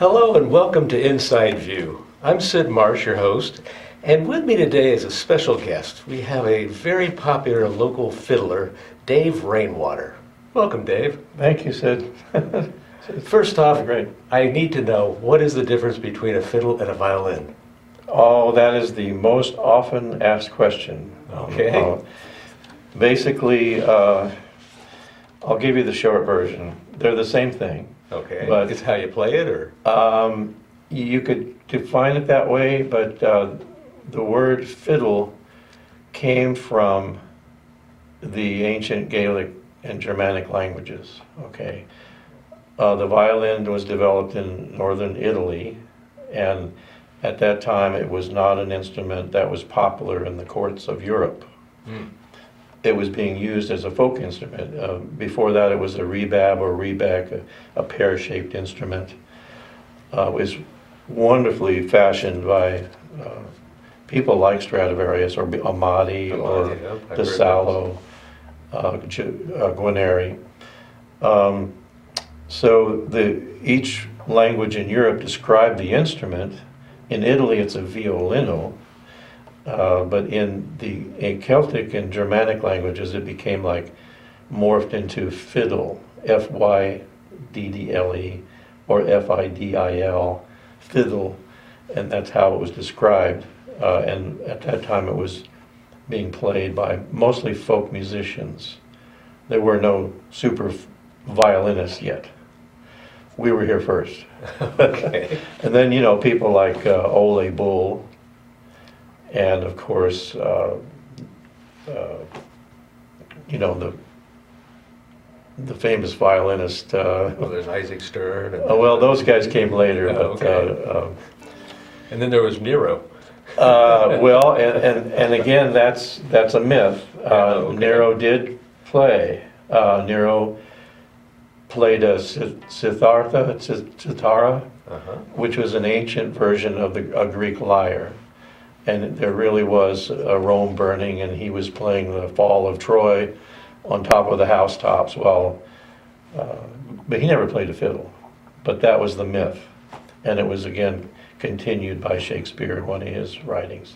Hello and welcome to Inside View. I'm Sid Marsh, your host, and with me today is a special guest. We have a very popular local fiddler, Dave Rainwater. Welcome, Dave. Thank you, Sid. First off, Great. I need to know, what is the difference between a fiddle and a violin? Oh, that is the most often asked question. Okay. Basically, I'll give you the short version. They're the same thing. Okay, But- it's how you play it, or? You could define it that way, but the word fiddle came from the ancient Gaelic and Germanic languages. Okay. The violin was developed in northern Italy, and at that time it was not an instrument that was popular in the courts of Europe. It was being used as a folk instrument. Before that, it was a rebab or rebec, a pear-shaped instrument. It was wonderfully fashioned by people like Stradivarius or Amati or yeah, I've heard DeSallo, Guarneri. So each language in Europe described the instrument. In Italy, it's a violino. But in Celtic and Germanic languages, it became like morphed into fiddle, Fyddle, or Fidil, fiddle, and that's how it was described. And at that time, it was being played by mostly folk musicians. There were no super violinists yet. We were here first. Okay. And then, people like Ole Bull, and of course, the famous violinist. Well, there's Isaac Stern. And, Well, those guys came later. Oh, But, okay. And then there was Nero. well, and again, that's a myth. Okay. Nero did play. Nero played a cithara, Uh-huh. which was an ancient version of a Greek lyre. And there really was a Rome burning, and he was playing the fall of Troy on top of the housetops. But he never played a fiddle. But that was the myth. And it was, again, continued by Shakespeare in one of his writings.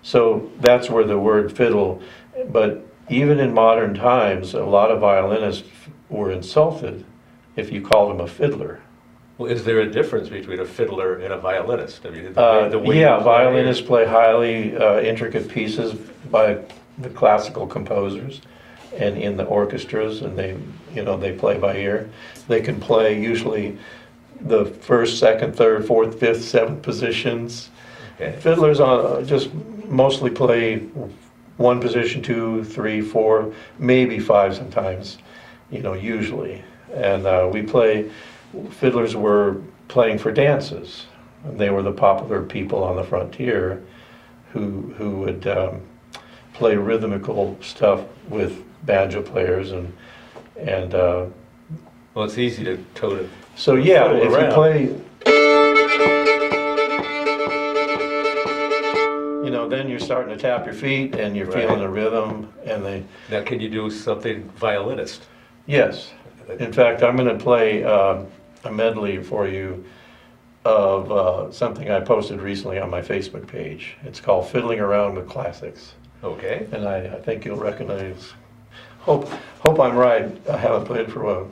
So that's where the word fiddle, but even in modern times, a lot of violinists were insulted if you called them a fiddler. Well, is there a difference between a fiddler and a violinist? I mean, Violinists play highly intricate pieces by the classical composers and in the orchestras, and they play by ear. They can play usually the first, second, third, fourth, fifth, seventh positions. Okay. Fiddlers just mostly play one position, 2, 3, 4, maybe 5 sometimes, usually. And fiddlers were playing for dances. They were the popular people on the frontier who would play rhythmical stuff with banjo players and Well, it's easy to tote it. so yeah, Fiddle if around. you play, then you're starting to tap your feet and you're Right. feeling the rhythm and Now, can you do something violinist? yes. In fact, I'm going to play a medley for you of something I posted recently on my Facebook page. It's called Fiddling Around with Classics. Okay. And I think you'll recognize. Hope I'm right. I haven't played for a while.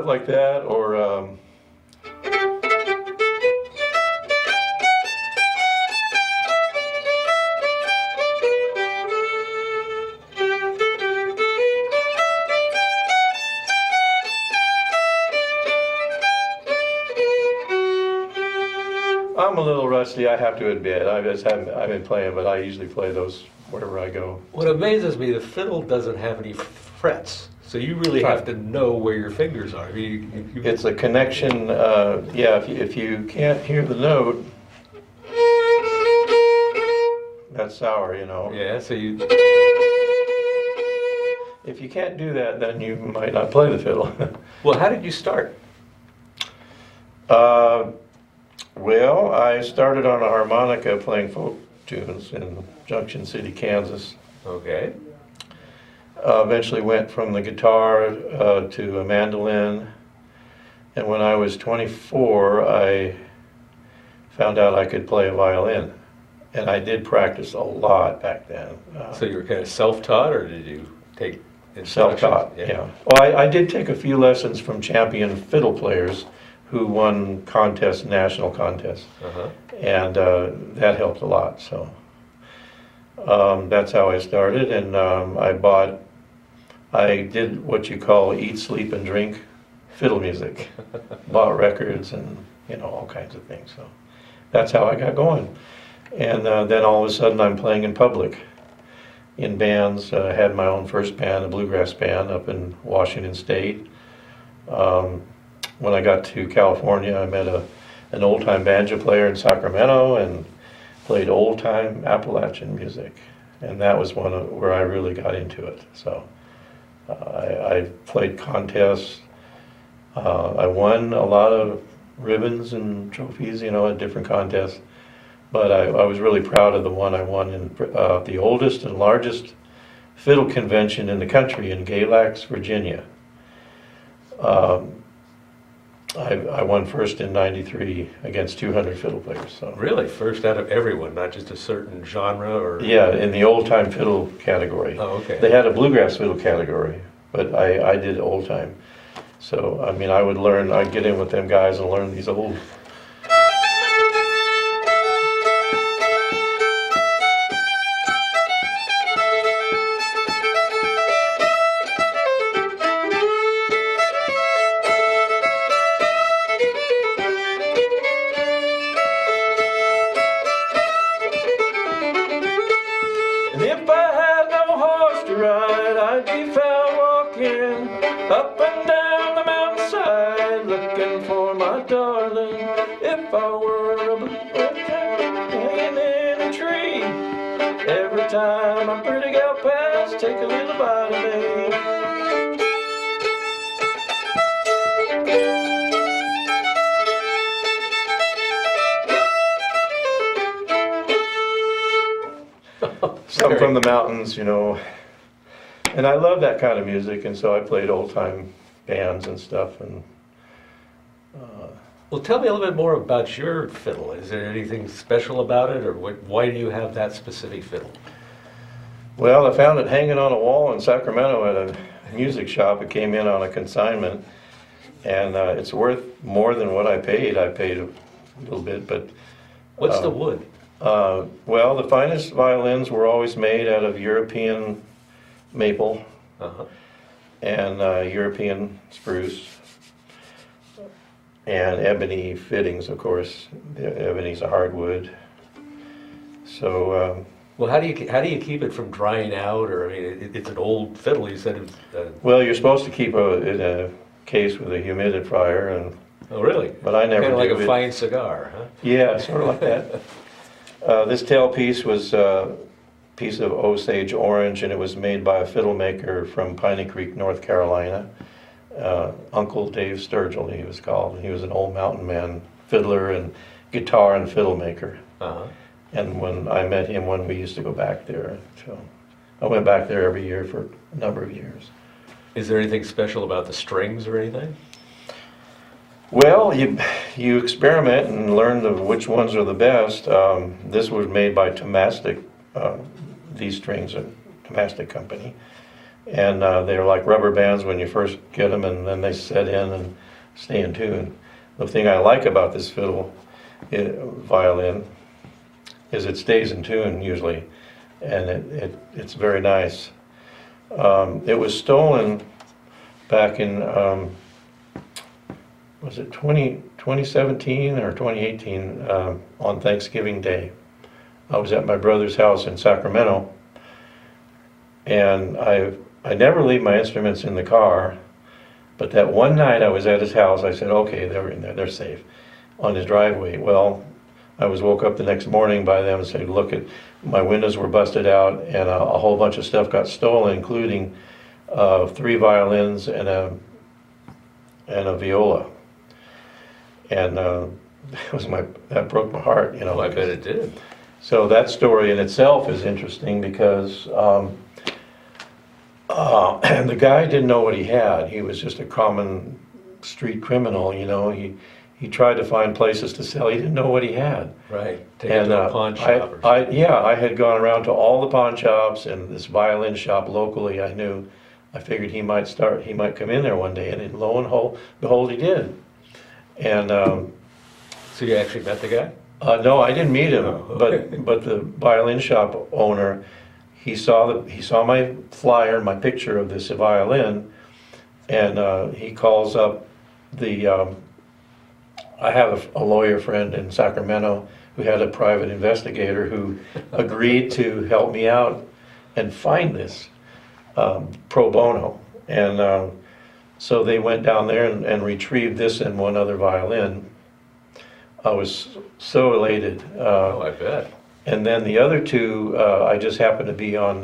stuff like that, or I'm a little rusty, I have to admit. I've been playing, but I usually play those wherever I go. What amazes me, the fiddle doesn't have any frets, so you really have to know where your fingers are. It's a connection, yeah, if you can't hear the note, that's sour, you know. Yeah, so you... If you can't do that, then you might not play the fiddle. Well, how did you start? Well, I started on a harmonica playing folk tunes in Junction City, Kansas. Okay. Eventually went from the guitar to a mandolin. And when I was 24, I found out I could play a violin. And I did practice a lot back then. So you were kind of self-taught, or did you take instructions? Self-taught, yeah. Well, I did take a few lessons from champion fiddle players who won contests, national contests. Uh-huh. And that helped a lot, so. That's how I started, and I did what you call eat, sleep, and drink fiddle music. Bought records and, you know, all kinds of things, so. That's how I got going. And then all of a sudden I'm playing in public, in bands. I had my own first band, a bluegrass band up in Washington State. When I got to California, I met an old-time banjo player in Sacramento and played old-time Appalachian music. And that was where I really got into it. So I played contests. I won a lot of ribbons and trophies, you know, at different contests. But I was really proud of the one I won in the oldest and largest fiddle convention in the country in Galax, Virginia. I won first in '93 against 200 fiddle players. So. Really? First out of everyone, not just a certain genre? Or Yeah, in the old-time fiddle category. Oh, okay. They had a bluegrass fiddle category, but I did old-time. So, I mean, I'd get in with them guys and learn these old... I'd be found walking up and down the mountainside looking for my darling. If I were a bluebird hanging in a tree, every time a pretty gal passed, take a little bite of me. Some from the mountains, you know. And I love that kind of music, and so I played old-time bands and stuff. And Well, tell me a little bit more about your fiddle. Is there anything special about it, or why do you have that specific fiddle? Well, I found it hanging on a wall in Sacramento at a music shop. It came in on a consignment, and it's worth more than what I paid. I paid a little bit, but... What's the wood? Well, the finest violins were always made out of European maple and European spruce and ebony fittings, of course. The ebony's a hardwood. So well, how do you keep it from drying out? Or, I mean, it's an old fiddle. You said well, you're supposed to keep it in a case with a humidifier, and oh, really? But I never kind of like do. a fine cigar, huh? Yeah, sort of like that. This tailpiece was a piece of Osage orange, and it was made by a fiddle maker from Piney Creek, North Carolina. Uncle Dave Sturgill, he was called. He was an old mountain man, fiddler and guitar and fiddle maker. And when I met him, when we used to go back there, so I went back there every year for a number of years. Is there anything special about the strings or anything? Well, you experiment and learn which ones are the best. This was made by Tomastic. These strings are Tomastic company. And they're like rubber bands when you first get them, and then they set in and stay in tune. The thing I like about this violin is it stays in tune usually, and it's very nice. It was stolen back in, was it 2017 or 2018, on Thanksgiving Day. I was at my brother's house in Sacramento, and I never leave my instruments in the car, but that one night I was at his house, I said, okay, they're in there, they're safe, on his driveway. Well, I was woke up the next morning by them and said, look, my windows were busted out, and a whole bunch of stuff got stolen, including 3 violins and a viola. And that broke my heart, Well, I bet it did. So that story in itself is interesting because and the guy didn't know what he had. He was just a common street criminal, you know. He tried to find places to sell. He didn't know what he had. Right. Take it to a pawn shop or something. I had gone around to all the pawn shops and this violin shop locally I knew. I figured he might come in there one day, and lo and behold, he did. And so you actually met the guy? no, I didn't meet him, Oh, okay. but the violin shop owner, he saw my flyer, my picture of this violin, and he calls up the. I have a lawyer friend in Sacramento who had a private investigator who agreed to help me out and find this pro bono, and so they went down there and retrieved this and one other violin. I was so elated. Oh, I bet. And then the other 2, I just happened to be on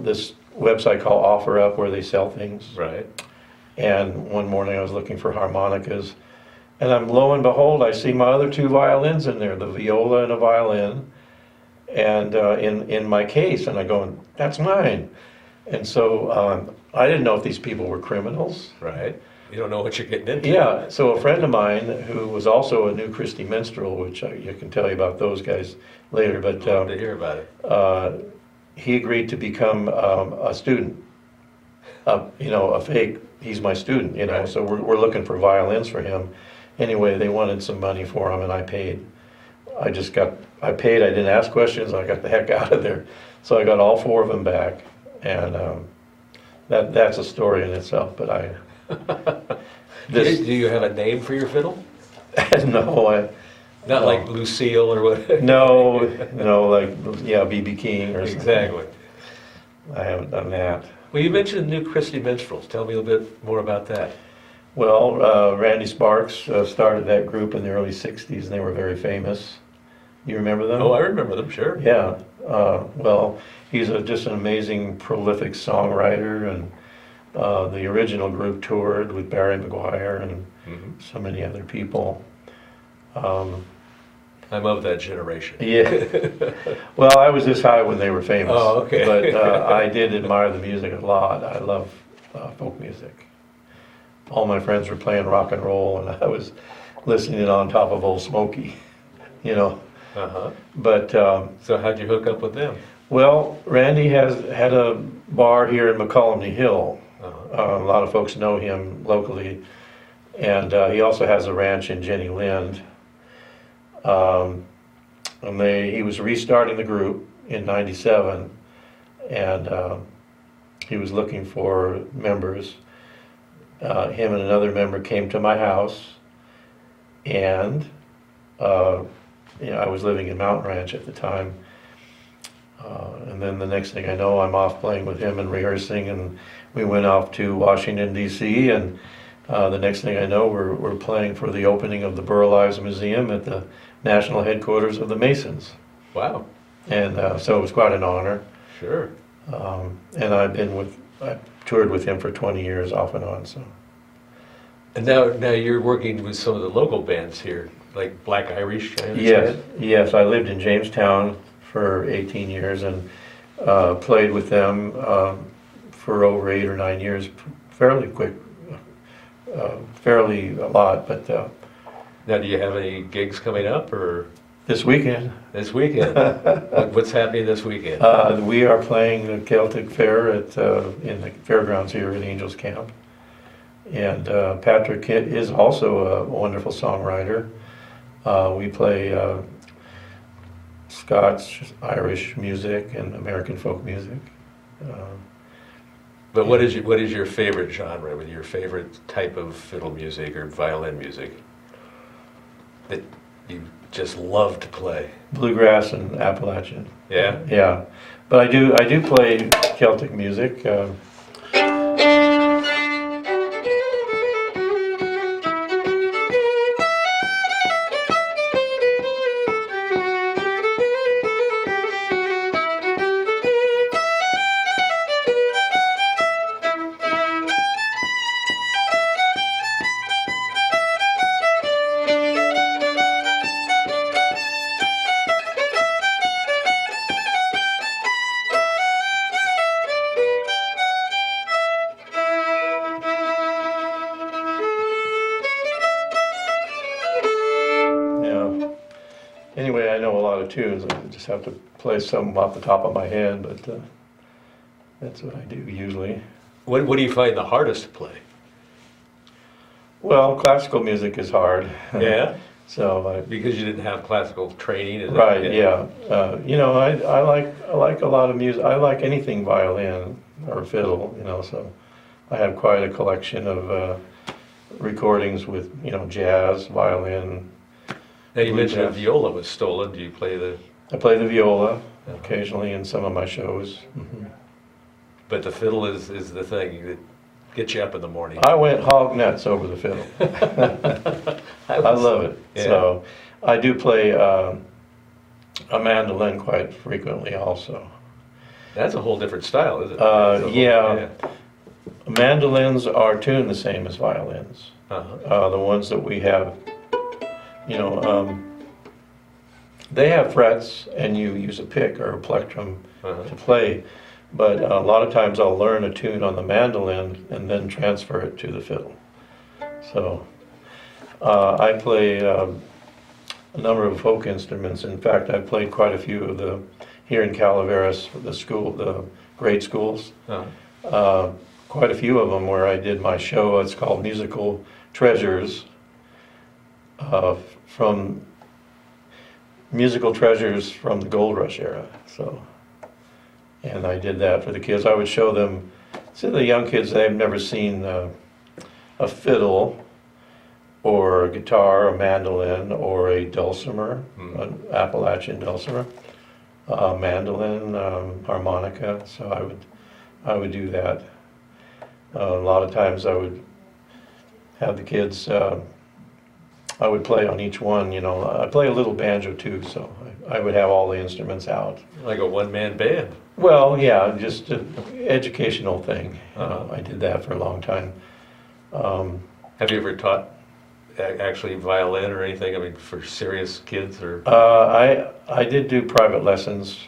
this website called OfferUp where they sell things. Right. And one morning I was looking for harmonicas, and lo and behold, I see my other 2 violins in there, the viola and a violin, and in my case, and I go, that's mine. And so I didn't know if these people were criminals. Right. You don't know what you're getting into. Yeah, so a friend of mine who was also a New Christie minstrel, which I can tell you about those guys later, but I'd love to hear about it. he agreed to become a student, you know, a fake, he's my student, you know, Right. so we're looking for violins for him. Anyway, they wanted some money for him, and I paid. I paid, I didn't ask questions, I got the heck out of there. So I got all 4 of them back, and that's a story in itself, but Do you have a name for your fiddle? no, Not No. like Lucille or what? no, like, yeah, B.B. King or something. Exactly. I haven't done that. Well, you mentioned New Christie Minstrels. Tell me a little bit more about that. Well, Randy Sparks started that group in the early 60s, and they were very famous. You remember them? Oh, I remember them, sure. Yeah. Well, he's just an amazing, prolific songwriter, and the original group toured with Barry McGuire and so many other people. I'm of that generation. Yeah. Well, I was this high when they were famous. Oh, okay. But I did admire the music a lot. I love folk music. All my friends were playing rock and roll, and I was listening on top of Old Smoky, you know. Uh-huh. But So how'd you hook up with them? well, Randy had a bar here in McCollumney Hill. Uh-huh. A lot of folks know him locally, and he also has a ranch in Jenny Lind. And he was restarting the group in '97, and he was looking for members. Him and another member came to my house, and you know, I was living in Mountain Ranch at the time. And then the next thing I know, I'm off playing with him and rehearsing, and we went off to Washington, D.C., and the next thing I know, we're playing for the opening of the Burl Ives Museum at the national headquarters of the Masons. Wow. And so it was quite an honor. Sure. And I toured with him for 20 years off and on. So. And now you're working with some of the local bands here, like Black Irish, I understand? Yes, I lived in Jamestown for 18 years and played with them for over 8 or 9 years, fairly quick, fairly a lot, but Now, do you have any gigs coming up, or? This weekend. This weekend. What's happening this weekend? We are playing the Celtic Fair in the fairgrounds here at Angels Camp. And Patrick is also a wonderful songwriter. We play Scots, Irish music, and American folk music. But what is your favorite genre? With your favorite type of fiddle music or violin music that you just love to play? Bluegrass and Appalachian. Yeah. Yeah, but I do play Celtic music. Anyway, I know a lot of tunes. I just have to play some off the top of my head, but that's what I do usually. What do you find the hardest to play? Well, classical music is hard. Yeah. So because you didn't have classical training, is right, yeah. I like a lot of music. I like anything violin or fiddle. So I have quite a collection of recordings with jazz, violin. Now you mentioned a viola was stolen. Do you play the? I play the viola occasionally in some of my shows. Mm-hmm. But the fiddle is the thing that gets you up in the morning. I went hog nuts over the fiddle. I love it. Yeah. So I do play a mandolin quite frequently also. That's a whole different style, isn't it? Yeah. Mandolins are tuned the same as violins. Uh-huh. The ones that we have, they have frets and you use a pick or a plectrum to play. But a lot of times I'll learn a tune on the mandolin and then transfer it to the fiddle. So I play a number of folk instruments. In fact, I've played quite a few of here in Calaveras, the grade schools. Uh-huh. Quite a few of them where I did my show. It's called Musical Treasures, from the Gold Rush era. And I did that for the kids. I would show them, the young kids, they've never seen a fiddle or a guitar, a mandolin, or a dulcimer, an Appalachian dulcimer, mandolin, harmonica. So I would do that. A lot of times I would have the kids, I would play on each one, I play a little banjo too, so I would have all the instruments out. Like a one-man band. Well, yeah, just an educational thing. Uh-huh. I did that for a long time. Have you ever taught actually violin or anything? I mean, for serious kids or? I did do private lessons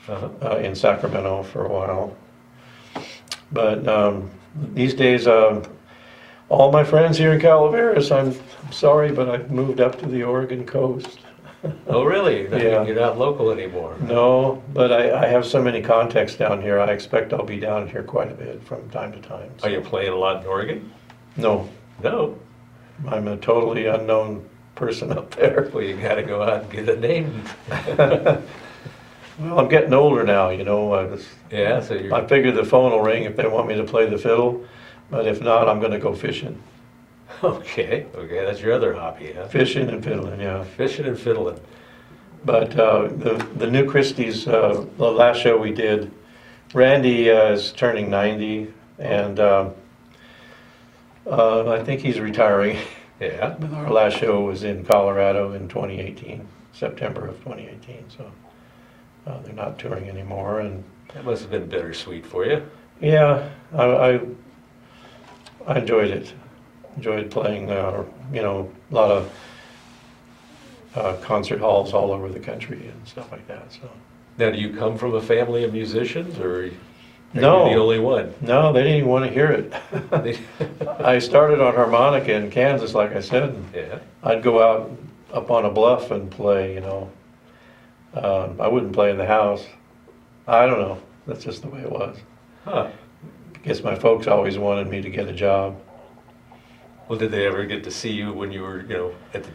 in Sacramento for a while. But these days, all my friends here in Calaveras, I'm sorry, but I've moved up to the Oregon coast. Oh, really? Yeah. You're not local anymore. No, but I have so many contacts down here. I expect I'll be down here quite a bit from time to time. Are you playing a lot in Oregon? No. No. I'm a totally unknown person up there. Well, you got to go out and get a name. Well, I'm getting older now, Yeah, so you're. I figure the phone will ring if they want me to play the fiddle, but if not, I'm going to go fishing. Okay, that's your other hobby, huh? Fishing and fiddling, yeah. Fishing and fiddling. But the New Christies, the last show we did, Randy is turning 90, and I think he's retiring. Yeah. But our last show was in Colorado in 2018, September of 2018, so they're not touring anymore. And That must have been bittersweet for you. yeah, I enjoyed it. Enjoyed playing, a lot of concert halls all over the country and stuff like that. So. Now, do you come from a family of musicians, or are you No. the only one? No, they didn't even want to hear it. I started on harmonica in Kansas, like I said. And Yeah. I'd go out up on a bluff and play, I wouldn't play in the house. I don't know. That's just the way it was. Huh. I guess my folks always wanted me to get a job. Well, did they ever get to see you when you were, at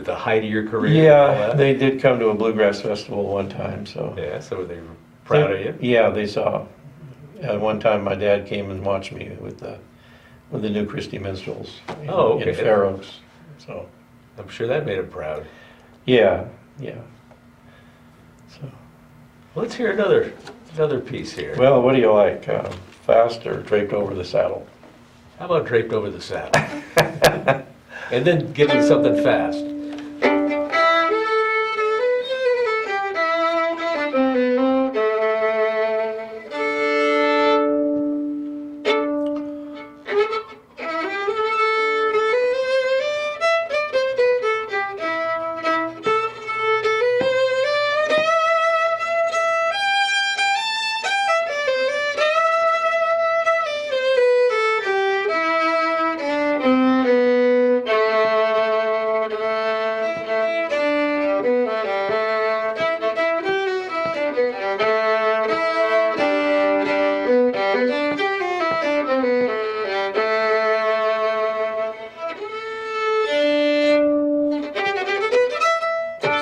the height of your career? and all Yeah, that? they did come to a bluegrass festival one time, so. Yeah, so they were proud of you? Yeah, they saw. One time my dad came and watched me with the new Christie Minstrels Oh, okay. in Fair Oaks. So, I'm sure that made him proud. yeah. So, Let's hear another piece here. well, what do you like? Fast or draped over the saddle? How about Draped Over the Saddle? And then give me something fast.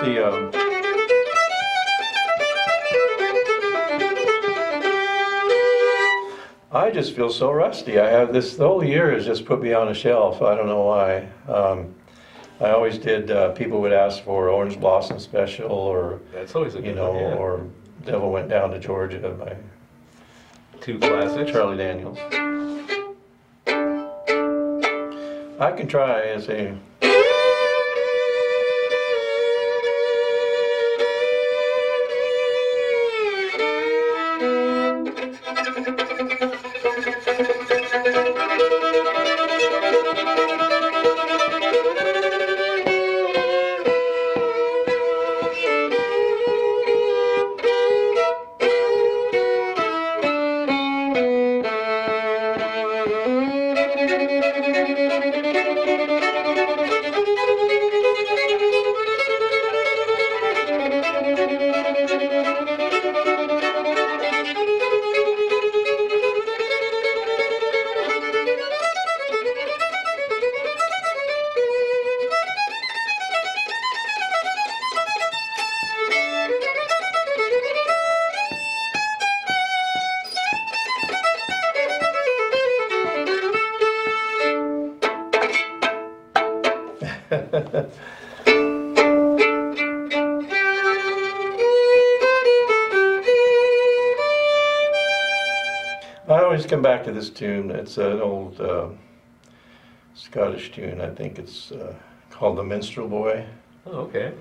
See, I just feel so rusty. I have this, the whole year has just put me on a shelf. I don't know why. I always did, people would ask for Orange Blossom Special or, That's always a you good know, one, yeah. or Devil Went Down to Georgia by Two classics. Charlie Daniels. I can try as a. I always come back to this tune. It's an old Scottish tune. I think it's called The Minstrel Boy. Oh, okay.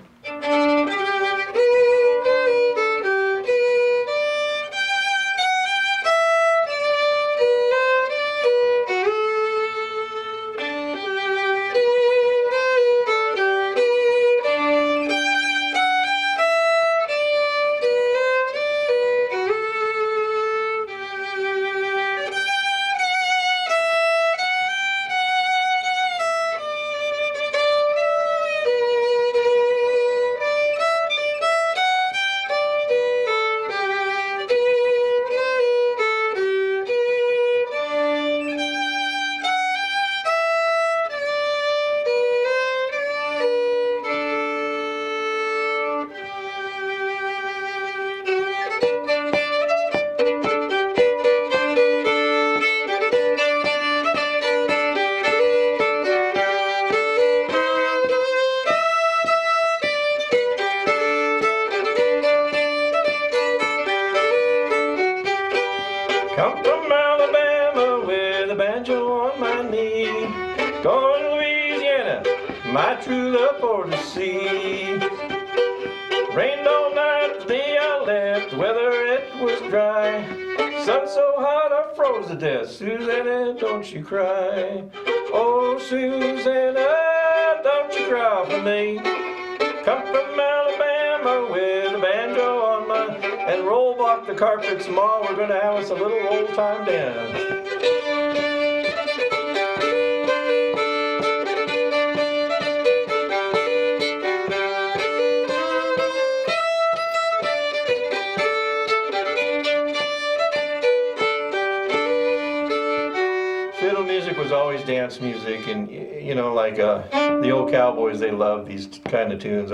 Come from Alabama with a banjo on my knee. Going to Louisiana, my true love for to see. Rained all night the day I left, the weather it was dry. Sun so hot I froze to death. Susanna, don't you cry. Oh, Susanna, don't you cry for me. Come from Alabama with a banjo on my, and roll back the carpets, Ma, we're gonna have us a little old time dance. dance music, and you know, like the old cowboys, they love these kind of tunes.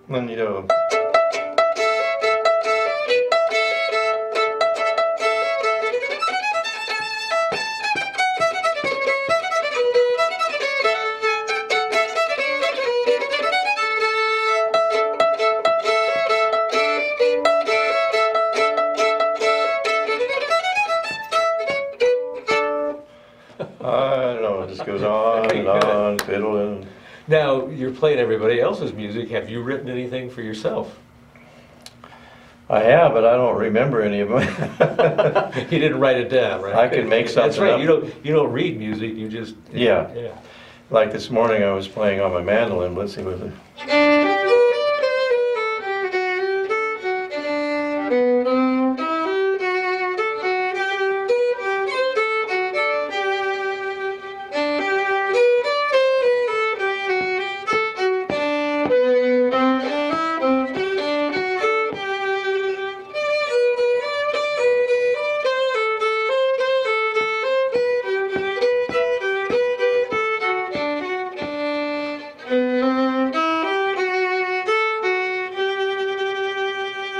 And you know. I don't know, it just goes on and on, fiddling. Now, you're playing everybody else's music. Have you written anything for yourself? I have, but I don't remember any of them. You didn't write it down, right? I can make something That's right. up. You don't read music. You just Yeah. yeah. Like this morning, I was playing on my mandolin. Let's see what it.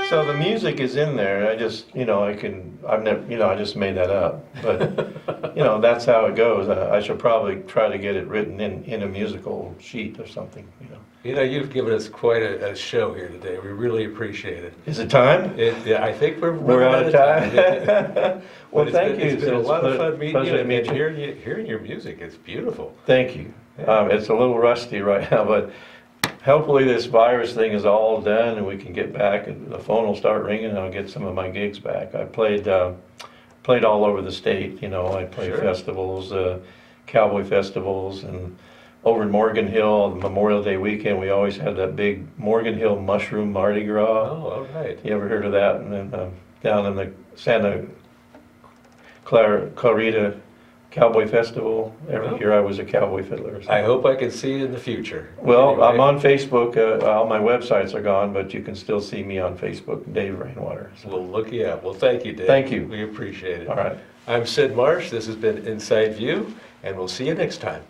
So the music is in there. I just, you know, I've never, you know, I just made that up. But, you know, that's how it goes. I should probably try to get it written in a musical sheet or something, you know. You know, you've given us quite a show here today. We really appreciate it. Is it time? Yeah, I think we're out of time. Well, Well, thank you. It's been a lot of fun meeting you and meet you. hearing your music. It's beautiful. Thank you. Yeah. It's a little rusty right now, but hopefully this virus thing is all done and we can get back and the phone will start ringing and I'll get some of my gigs back. I played all over the state, you know. I played Sure. festivals, cowboy festivals, and over in Morgan Hill, Memorial Day weekend, we always had that big Morgan Hill Mushroom Mardi Gras. Oh, all right. You ever heard of that? And then down in the Santa Clarita Cowboy Festival, every Well, year I was a cowboy fiddler. So. I hope I can see you in the future. Well, Anyway, I'm on Facebook. All my websites are gone, but you can still see me on Facebook, Dave Rainwater. So. We'll look you up. Well, thank you, Dave. Thank you. We appreciate it. All right. I'm Sid Marsh. This has been Inside View, and we'll see you next time.